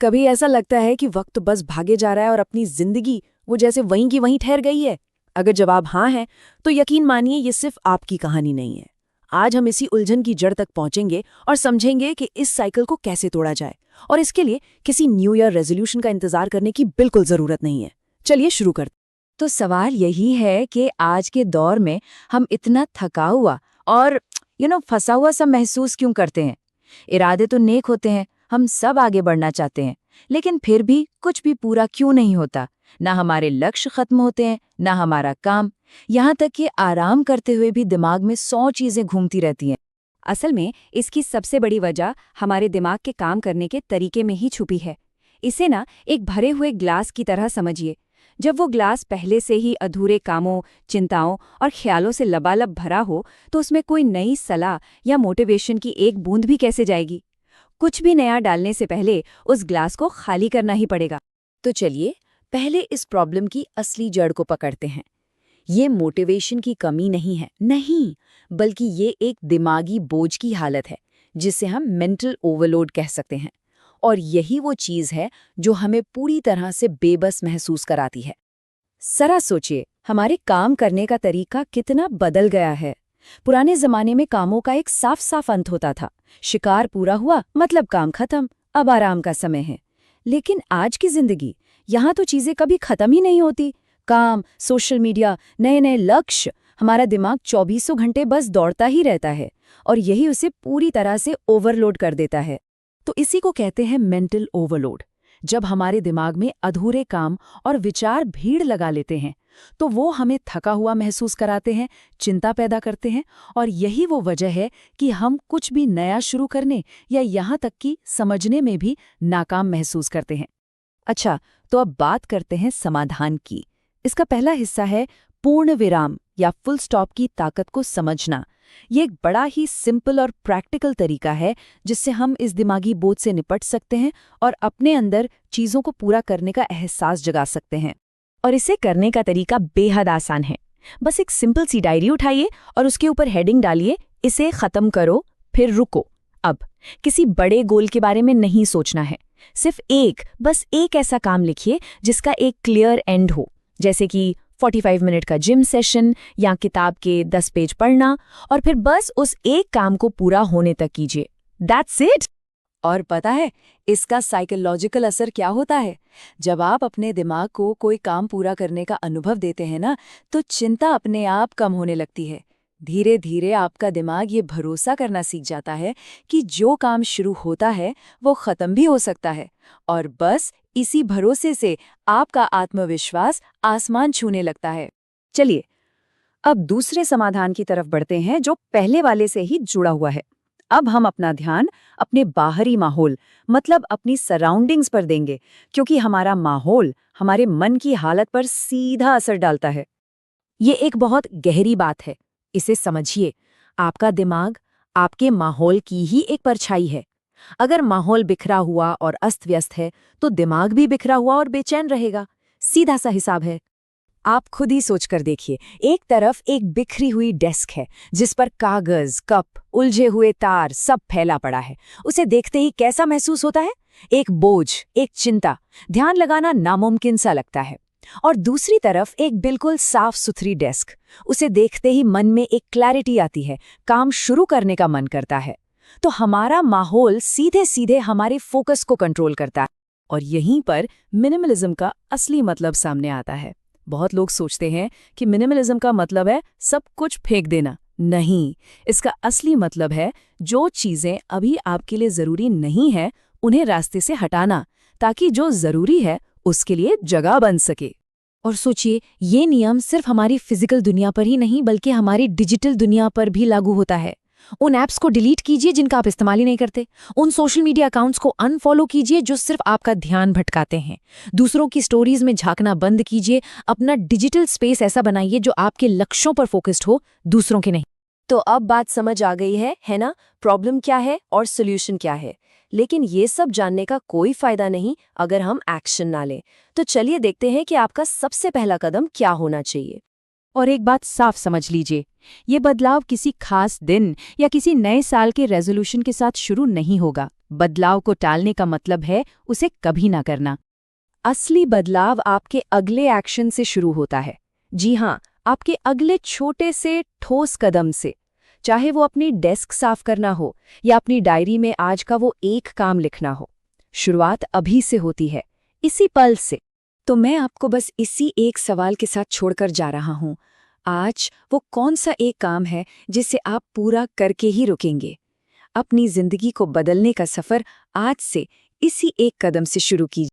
कभी ऐसा लगता है कि वक्त बस भागे जा रहा है और अपनी जिंदगी वो जैसे वहीं की वहीं ठहर गई है। अगर जवाब हाँ है तो यकीन मानिए ये सिर्फ आपकी कहानी नहीं है। आज हम इसी उलझन की जड़ तक पहुंचेंगे और समझेंगे कि इस साइकिल को कैसे तोड़ा जाए, और इसके लिए किसी न्यू ईयर रेजोल्यूशन का इंतजार करने की बिल्कुल जरूरत नहीं है। चलिए शुरू करते। तो सवाल यही है कि आज के दौर में हम इतना थका हुआ और फंसा हुआ सा महसूस क्यों करते हैं। इरादे तो नेक होते हैं, हम सब आगे बढ़ना चाहते हैं, लेकिन फिर भी कुछ भी पूरा क्यों नहीं होता। ना हमारे लक्ष्य खत्म होते हैं, ना हमारा काम, यहाँ तक कि आराम करते हुए भी दिमाग में 100 चीजें घूमती रहती हैं। असल में इसकी सबसे बड़ी वजह हमारे दिमाग के काम करने के तरीके में ही छुपी है। इसे ना एक भरे हुए ग्लास की तरह समझिए। जब वो ग्लास पहले से ही अधूरे कामों, चिंताओं और ख्यालों से लबालब भरा हो तो उसमें कोई नई सलाह या मोटिवेशन की एक बूंद भी कैसे जाएगी। कुछ भी नया डालने से पहले उस ग्लास को खाली करना ही पड़ेगा। तो चलिए पहले इस प्रॉब्लम की असली जड़ को पकड़ते हैं। ये मोटिवेशन की कमी नहीं है, नहीं, बल्कि ये एक दिमागी बोझ की हालत है जिसे हम मेंटल ओवरलोड कह सकते हैं। और यही वो चीज़ है जो हमें पूरी तरह से बेबस महसूस कराती है। जरा सोचिए, हमारे काम करने का तरीका कितना बदल गया है। पुराने जमाने में कामों का एक साफ साफ अंत होता था। शिकार पूरा हुआ मतलब काम खत्म, अब आराम का समय है। लेकिन आज की जिंदगी, यहाँ तो चीजें कभी खत्म ही नहीं होती। काम, सोशल मीडिया, नए नए लक्ष्य, हमारा दिमाग 24 घंटे बस दौड़ता ही रहता है, और यही उसे पूरी तरह से ओवरलोड कर देता है। तो इसी को कहते हैं मेंटल ओवरलोड। जब हमारे दिमाग में अधूरे काम और विचार भीड़ लगा लेते हैं तो वो हमें थका हुआ महसूस कराते हैं, चिंता पैदा करते हैं, और यही वो वजह है कि हम कुछ भी नया शुरू करने या यहाँ तक कि समझने में भी नाकाम महसूस करते हैं। अच्छा, तो अब बात करते हैं समाधान की। इसका पहला हिस्सा है पूर्ण विराम या फुल स्टॉप की ताकत को समझना। ये एक बड़ा ही सिंपल और प्रैक्टिकल तरीका है जिससे हम इस दिमागी बोझ से निपट सकते हैं और अपने अंदर चीज़ों को पूरा करने का एहसास जगा सकते हैं। और इसे करने का तरीका बेहद आसान है। बस एक सिंपल सी डायरी उठाइए और उसके ऊपर हेडिंग डालिए, इसे खत्म करो, फिर रुको। अब किसी बड़े गोल के बारे में नहीं सोचना है, सिर्फ बस एक ऐसा काम लिखिए जिसका एक क्लियर एंड हो, जैसे कि 45 मिनट का जिम सेशन या किताब के 10 पेज पढ़ना, और फिर बस उस एक काम को पूरा होने तक कीजिए। That's it. और पता है इसका साइकोलॉजिकल असर क्या होता है? जब आप अपने दिमाग को कोई काम पूरा करने का अनुभव देते हैं ना, तो चिंता अपने आप कम होने लगती है। धीरे धीरे आपका दिमाग ये भरोसा करना सीख जाता है कि जो काम शुरू होता है वो खत्म भी हो सकता है, और बस इसी भरोसे से आपका आत्मविश्वास आसमान छूने लगता है। चलिए अब दूसरे समाधान की तरफ बढ़ते हैं जो पहले वाले से ही जुड़ा हुआ है। अब हम अपना ध्यान अपने बाहरी माहौल, मतलब अपनी सराउंडिंग्स पर देंगे, क्योंकि हमारा माहौल हमारे मन की हालत पर सीधा असर डालता है। ये एक बहुत गहरी बात है, इसे समझिए। आपका दिमाग आपके माहौल की ही एक परछाई है। अगर माहौल बिखरा हुआ और अस्त व्यस्त है तो दिमाग भी बिखरा हुआ और बेचैन रहेगा। सीधा सा हिसाब है। आप खुद ही सोचकर देखिए, एक तरफ एक बिखरी हुई डेस्क है जिस पर कागज, कप, उलझे हुए तार सब फैला पड़ा है। उसे देखते ही कैसा महसूस होता है? एक बोझ, एक चिंता, ध्यान लगाना नामुमकिन सा लगता है। और दूसरी तरफ एक बिल्कुल साफ सुथरी डेस्क, उसे देखते ही मन में एक क्लैरिटी आती है, काम शुरू करने का मन करता है। तो हमारा माहौल सीधे सीधे हमारे फोकस को कंट्रोल करता है। और यहीं पर मिनिमलिज्म का असली मतलब सामने आता है। बहुत लोग सोचते हैं कि मिनिमलिज्म का मतलब है सब कुछ फेंक देना। नहीं, इसका असली मतलब है जो चीजें अभी आपके लिए जरूरी नहीं है उन्हें रास्ते से हटाना, ताकि जो जरूरी है उसके लिए जगह बन सके। और सोचिए, ये नियम सिर्फ हमारी फिजिकल दुनिया पर ही नहीं बल्कि हमारी डिजिटल दुनिया पर भी लागू होता है। उन ऐप्स को डिलीट कीजिए जिनका आप इस्तेमाल ही नहीं करते। उन सोशल मीडिया अकाउंट्स को अनफॉलो कीजिए जो सिर्फ आपका ध्यान भटकाते हैं। दूसरों की स्टोरीज में झांकना बंद कीजिए। अपना डिजिटल स्पेस ऐसा बनाइए जो आपके लक्ष्यों पर फोकस्ड हो, दूसरों के नहीं। तो अब बात समझ आ गई है ना? प्रॉब्लम क्या है और सोल्यूशन क्या है। लेकिन ये सब जानने का कोई फायदा नहीं अगर हम एक्शन ना लें। तो चलिए देखते हैं कि आपका सबसे पहला कदम क्या होना चाहिए। और एक बात साफ समझ लीजिए, ये बदलाव किसी खास दिन या किसी नए साल के रेजोल्यूशन के साथ शुरू नहीं होगा, बदलाव को टालने का मतलब है उसे कभी ना करना। असली बदलाव आपके अगले एक्शन से शुरू होता है। जी हाँ, आपके अगले छोटे से ठोस कदम से। चाहे वो अपनी डेस्क साफ करना हो या अपनी डायरी में आज का वो एक काम लिखना हो। शुरुआत अभी से होती है, इसी पल से। तो मैं आपको बस इसी एक सवाल के साथ छोड़कर जा रहा हूँ। आज वो कौन सा एक काम है जिसे आप पूरा करके ही रुकेंगे? अपनी जिंदगी को बदलने का सफर आज से इसी एक कदम से शुरू कीजिए।